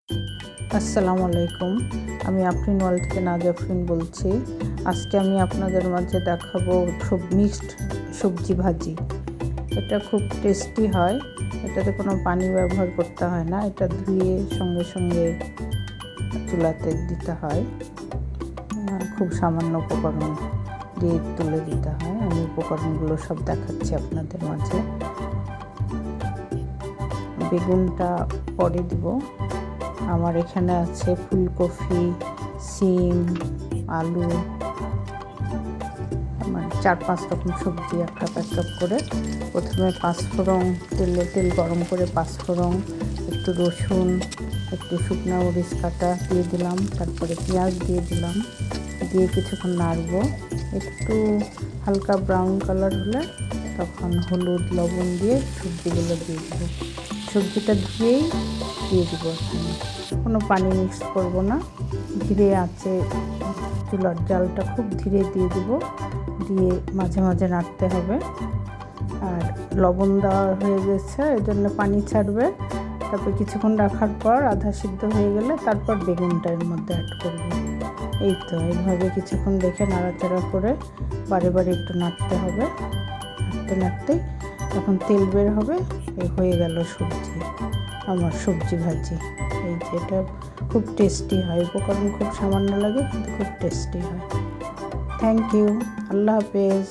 আসসালামু আলাইকুম। আমি আফরিন ওয়ার্ল্ড থেকে আফরিন বলছি। আজকে আমি আপনাদের মাঝে দেখাবো মিক্সড সবজি ভাজি। এটা খুব টেস্টি হয়। এটাতে কোনো পানি ব্যবহার করতে হয় না। এটা ধুয়ে সঙ্গে সঙ্গে চুলাতে দিতে হয়। খুব সামান্য উপকরণ দিয়ে তুলে দিতে হয়। আমি উপকরণগুলো সব দেখাচ্ছি আপনাদের মাঝে। বেগুনটা পরে দিব। আমার এখানে আছে ফুলকপি, সিম, আলু, মানে 4-5 রকম সবজি এক কাপ করে। প্রথমে তেল গরম করে পাঁচফোড়ন, একটু রসুন, একটু শুকনো মরিচ কাটা দিয়ে দিলাম, তারপরে পেঁয়াজ দিয়ে দিলাম, দিয়ে কিছুক্ষণ নাড়বো। একটু হালকা ব্রাউন কালার হলে তখন হলুদ লবণ দিয়ে সবজিগুলো দিয়ে দেবো। সবজিটা ধুয়েই দিয়ে দেবো। এখানে কোনো পানি মিক্স করব না। ধীরে আঁচে চুলার জালটা খুব ধীরে দিয়ে দেবো, দিয়ে মাঝে মাঝে নাড়তে হবে। আর লবণ দেওয়া হয়ে গেছে, এই জন্য পানি ছাড়বে। তারপর কিছুক্ষণ রাখার পর আধা সিদ্ধ হয়ে গেলে তারপর বেগুনটা এর মধ্যে অ্যাড করব। এই তো এইভাবে কিছুক্ষণ রেখে নাড়াচাড়া করে বারে বারে একটু নাড়তে হবে। নাড়তে নাড়তেই তখন তেল বের হবে। এই হয়ে গেল আমার সবজি ভাজি। এই যে এটা খুব টেস্টি হয়। উপকরণ খুব সামান্য লাগে কিন্তু খুব টেস্টি হয়। Thank you. আল্লাহ হাফেজ।